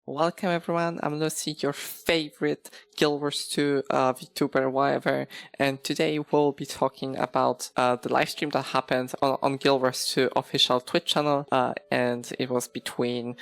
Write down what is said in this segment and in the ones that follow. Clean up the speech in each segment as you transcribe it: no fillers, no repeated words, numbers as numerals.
Welcome everyone, I'm Lucy, your favorite Guild Wars 2 VTuber whatever, and today we'll be talking about the livestream that happened on Guild Wars 2 official Twitch channel, and it was between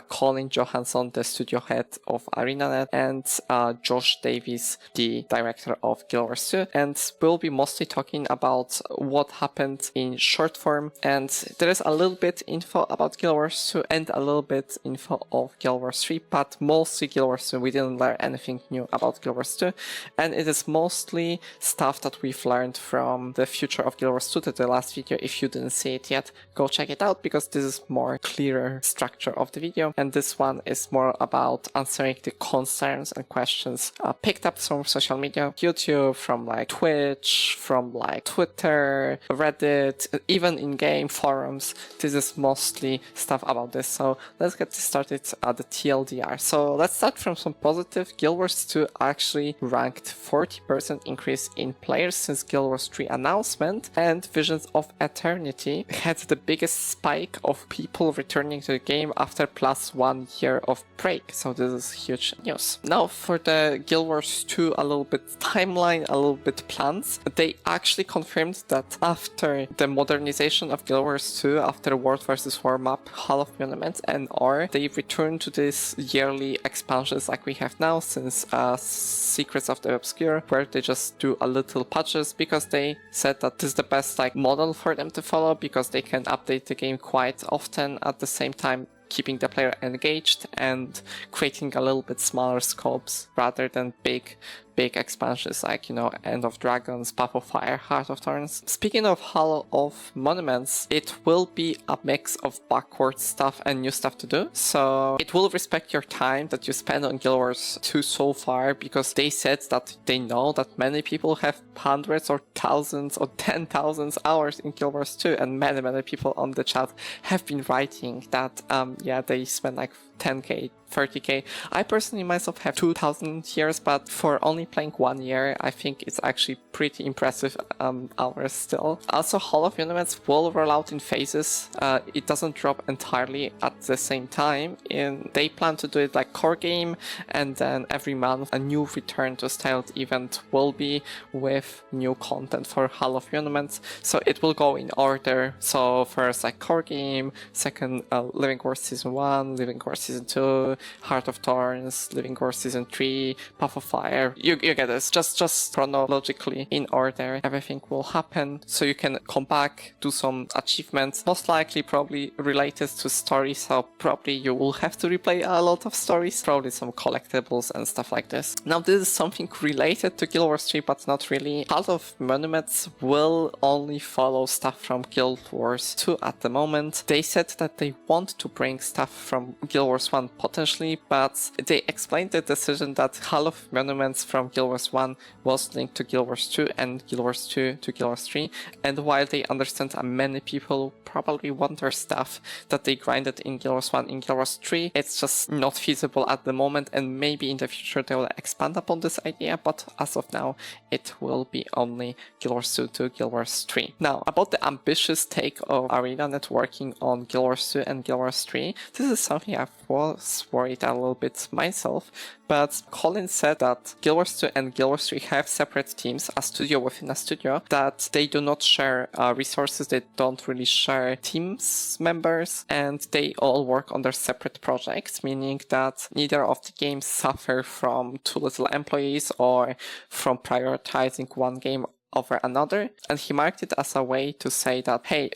Colin Johansson, the studio head of ArenaNet, and Josh Davis, the director of Guild Wars 2, and we'll be mostly talking about what happened in short form, and there is a little bit info about Guild Wars 2 and a little bit info of Guild Wars 3, but mostly Guild Wars 2. We didn't learn anything new about Guild Wars 2, and it is mostly stuff that we've learned from the future of Guild Wars 2, the last video. If you didn't see it yet, go check it out, because this is more clearer structure of the video, and this one is more about answering the concerns and questions picked up from social media, YouTube, from like Twitch, from like Twitter, Reddit, even in-game forums. This is mostly stuff about this, so let's get started at the TLDR. So let's start from some positive. Guild Wars 2 actually ranked 40% increase in players since Guild Wars 3 announcement, and Visions of Eternity had the biggest spike of people returning to the game after +1 year of break. So this is huge news. Now for the Guild Wars 2 a little bit timeline, a little bit plans. They actually confirmed that after the modernization of Guild Wars 2, after World vs. War map, Hall of Monuments and they return to these yearly expansions like we have now since Secrets of the Obscure, where they just do a little patches, because they said that this is the best like model for them to follow, because they can update the game quite often at the same time keeping the player engaged and creating a little bit smaller scopes rather than big expansions like, you know, End of Dragons, Path of Fire, Heart of Thorns. Speaking of Hall of Monuments, it will be a mix of backwards stuff and new stuff to do. So it will respect your time that you spend on Guild Wars 2 so far, because they said that they know that many people have hundreds or thousands or 10,000 hours in Guild Wars 2, and many people on the chat have been writing that yeah, they spend like 10k, 30k. I personally myself have 2,000 years, but for only playing 1 year, I think it's actually pretty impressive hours still. Also, Hall of Monuments will roll out in phases. It doesn't drop entirely at the same time. They plan to do it like core game, and then every month a new return to styled event will be with new content for Hall of Monuments. So it will go in order. So first like core game, second Living Wars Season 1, Living Wars Season 2, Heart of Thorns, Living Wars Season 3, Path of Fire. You get this. Just chronologically in order, everything will happen. So you can come back, do some achievements, most likely probably related to stories. So probably you will have to replay a lot of stories, probably some collectibles and stuff like this. Now this is something related to Guild Wars 3, but not really. Hall of Monuments will only follow stuff from Guild Wars 2 at the moment. They said that they want to bring stuff from Guild Wars 1 potentially, but they explained the decision that Hall of Monuments from Guild Wars 1 was linked to Guild Wars 2 and Guild Wars 2 to Guild Wars 3, and while they understand that many people probably want their stuff that they grinded in Guild Wars 1 in Guild Wars 3, it's just not feasible at the moment, and maybe in the future they will expand upon this idea, but as of now it will be only Guild Wars 2 to Guild Wars 3. Now about the ambitious take of ArenaNet working on Guild Wars 2 and Guild Wars 3, this is something I was worried a little bit myself, but Colin said that Guild Wars 2 and Guild Wars 3 have separate teams, a studio within a studio, that they do not share resources, they don't really share teams members, and they all work on their separate projects, meaning that neither of the games suffer from too little employees or from prioritizing one game over another. And he marked it as a way to say that, hey,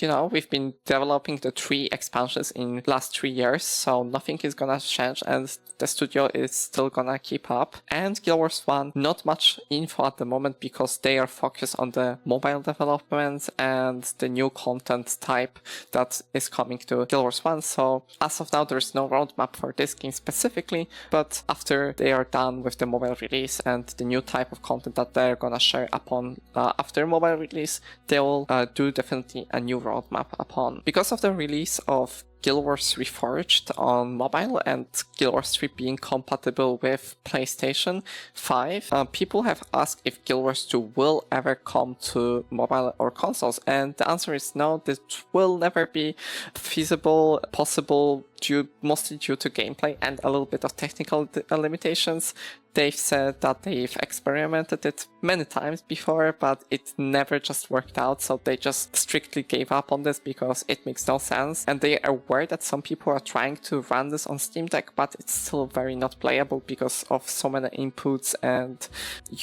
you know, we've been developing the 3 expansions in last 3 years, so nothing is gonna change and the studio is still gonna keep up. And Guild Wars 1, not much info at the moment, because they are focused on the mobile development and the new content type that is coming to Guild Wars 1. So as of now, there's no roadmap for this game specifically, but after they are done with the mobile release and the new type of content that they're gonna share upon after mobile release, they will do definitely a new roadmap upon. Because of the release of Guild Wars Reforged on mobile and Guild Wars 3 being compatible with PlayStation 5, people have asked if Guild Wars 2 will ever come to mobile or consoles, and the answer is no, this will never be feasible, possible, mostly due to gameplay and a little bit of technical limitations. They've said that they've experimented it many times before, but it never just worked out, so they just strictly gave up on this because it makes no sense. And they are aware that some people are trying to run this on Steam Deck, but it's still very not playable because of so many inputs and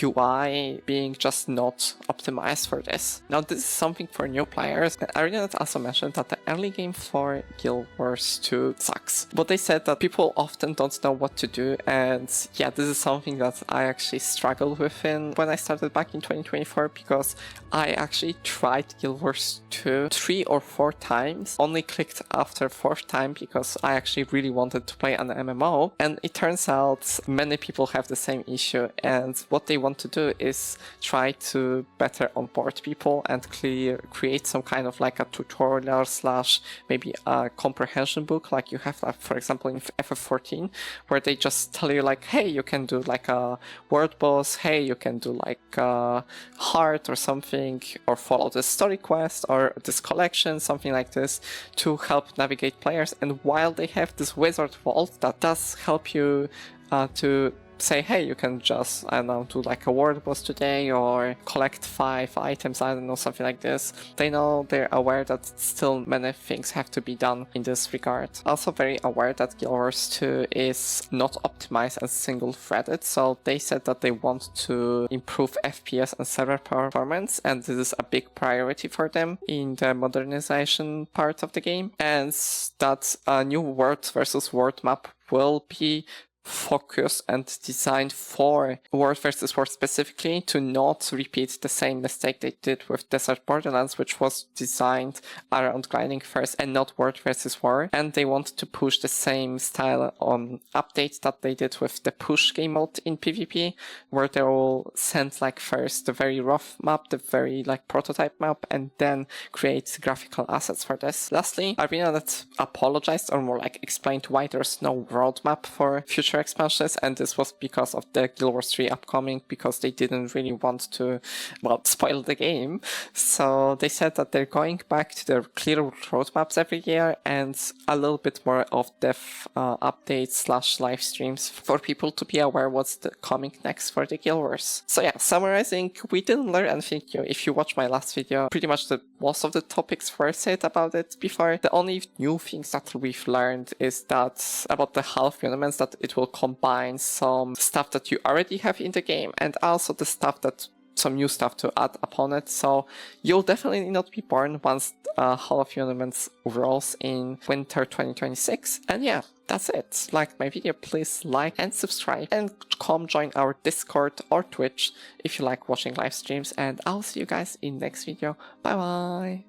UI being just not optimized for this. Now, this is something for new players. ArenaNet also mentioned that the early game for Guild Wars 2 sucks. But they said that people often don't know what to do, and yeah, this is something that I actually struggled with when I started back in 2024, because I actually tried Guild Wars 2 3 or 4 times, only clicked after 4th time because I actually really wanted to play an MMO, and it turns out many people have the same issue, and what they want to do is try to better onboard people and create some kind of like a tutorial slash maybe a comprehension book like you have, for example, in FF14, where they just tell you like, hey, you can do like a world boss, hey, you can do like a heart or something, or follow this story quest or this collection, something like this, to help navigate players. And while they have this wizard vault that does help you to say, hey, you can just, I don't know, do like a world boss today or collect 5 items, I don't know, something like this. They're aware that still many things have to be done in this regard. Also very aware that Guild Wars 2 is not optimized as single-threaded, so they said that they want to improve FPS and server performance, and this is a big priority for them in the modernization part of the game, and that a new world versus world map will be focused and designed for World versus World specifically, to not repeat the same mistake they did with Desert Borderlands, which was designed around grinding first and not World versus War. And they want to push the same style on updates that they did with the push game mode in PvP, where they will send like first the very rough map, the very like prototype map, and then create graphical assets for this. Lastly, ArenaNet apologized, or more like explained why there's no roadmap for future expansions, and this was because of the Guild Wars 3 upcoming, because they didn't really want to, well, spoil the game. So they said that they're going back to their clear roadmaps every year and a little bit more of dev updates slash live streams for people to be aware what's coming next for the Guild Wars. So yeah, summarizing, we didn't learn anything new. If you watch my last video, pretty much most of the topics were said about it before. The only new things that we've learned is that about the half uniments, that it will combine some stuff that you already have in the game and also the stuff that some new stuff to add upon it. So you'll definitely not be born once Hall of Uniments rolls in winter 2026. And yeah, that's it. Like my video, please like and subscribe, and come join our Discord or Twitch if you like watching live streams, and I'll see you guys in next video. Bye bye.